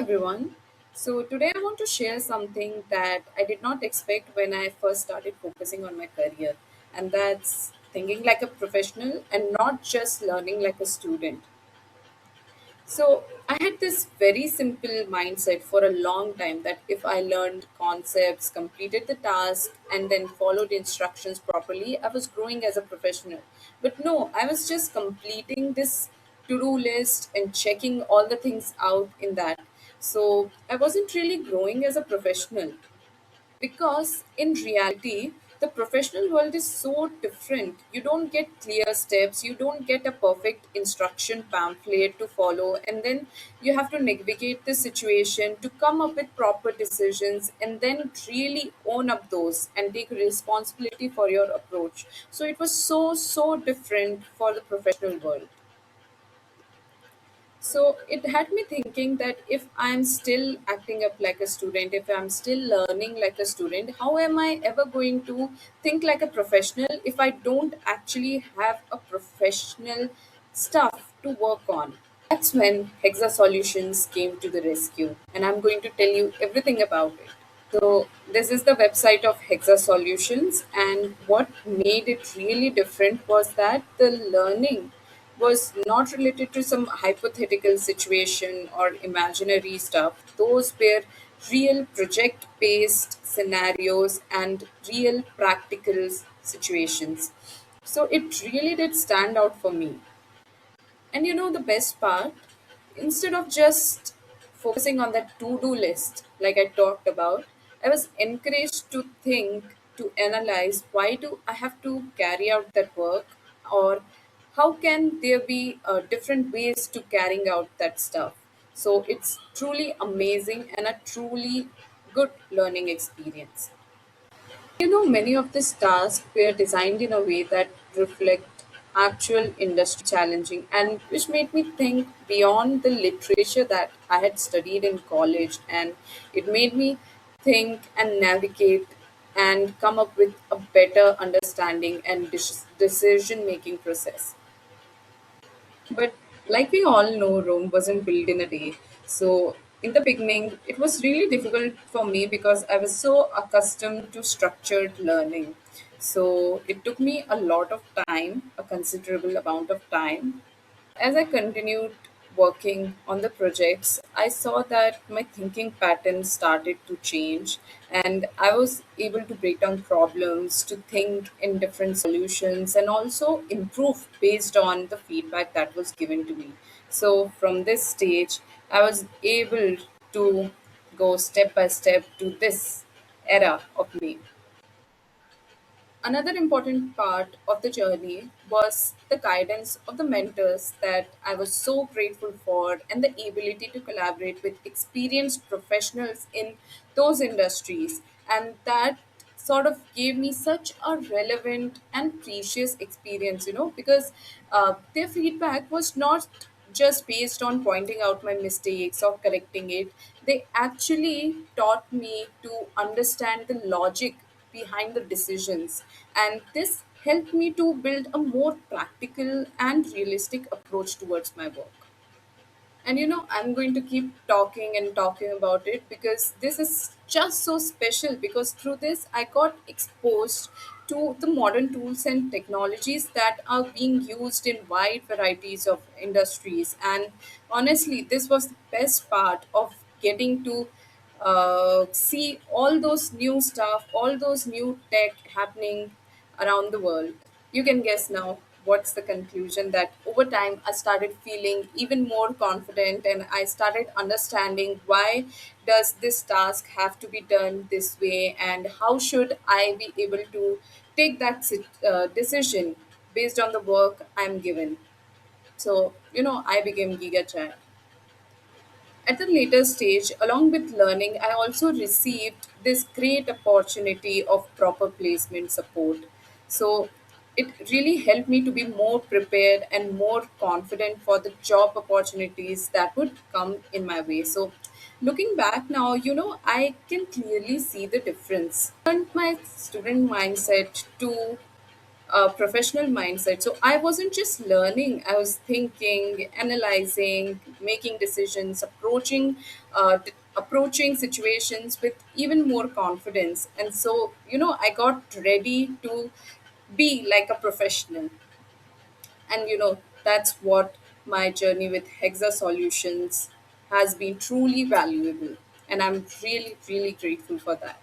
everyone. So, today I want to share something that I did not expect when I first started focusing on my career, and that's thinking like a professional and not just learning like a student. So I had this very simple mindset for a long time that if I learned concepts, completed the task, and then followed instructions properly, I was growing as a professional. But no, I was just completing this to do list and checking all the things out in that. So I wasn't really growing as a professional because in reality the professional world is so different. You don't get clear steps, you don't get a perfect instruction pamphlet to follow, and then you have to navigate the situation to come up with proper decisions and then really own up those and take responsibility for your approach. So it was so different for the professional world. So it had me thinking that if I'm still acting up like a student, if I'm still learning like a student, how am I ever going to think like a professional if I don't actually have a professional stuff to work on? That's when Hexa Solutions came to the rescue, and I'm going to tell you everything about it. So this is the website of Hexa Solutions, and what made it really different was that the learning was not related to some hypothetical situation or imaginary stuff. Those were real project based scenarios and real practical situations. So it really did stand out for me. And you know the best part? Instead of just focusing on that to do list, like I talked about, I was encouraged to think, to analyze why do I have to carry out that work, or how can there be different ways to carrying out that stuff. So it's truly amazing and a truly good learning experience. You know, many of these tasks were designed in a way that reflect actual industry challenging and which made me think beyond the literature that I had studied in college, and it made me think and navigate and come up with a better understanding and decision making process. But like we all know, Rome wasn't built in a day. So in the beginning, it was really difficult for me because I was so accustomed to structured learning. So it took me a lot of time, a considerable amount of time. As I continued working on the projects, I saw that my thinking pattern started to change, and I was able to break down problems, to think in different solutions, and also improve based on the feedback that was given to me. So, from this stage, I was able to go step by step to this era of me. Another important part of the journey was the guidance of the mentors that I was so grateful for, and the ability to collaborate with experienced professionals in those industries. And that sort of gave me such a relevant and precious experience, because their feedback was not just based on pointing out my mistakes or correcting it. They actually taught me to understand the logic behind the decisions, and this helped me to build a more practical and realistic approach towards my work. And I'm going to keep talking and talking about it because this is just so special, because through this I got exposed to the modern tools and technologies that are being used in wide varieties of industries. And honestly, this was the best part of getting to see all those new stuff, all those new tech happening around the world. You can guess now what's the conclusion, that over time I started feeling even more confident, and I started understanding why does this task have to be done this way, and how should I be able to take that decision based on the work I'm given. So, I became Giga. At the later stage, along with learning, I also received this great opportunity of proper placement support. So it really helped me to be more prepared and more confident for the job opportunities that would come in my way. So looking back now, I can clearly see the difference. I turned my student mindset to professional mindset. So I wasn't just learning, I was thinking, analyzing, making decisions, approaching situations with even more confidence. And so, I got ready to be like a professional. And that's what my journey with Hexa Solutions has been truly valuable. And I'm really, really grateful for that.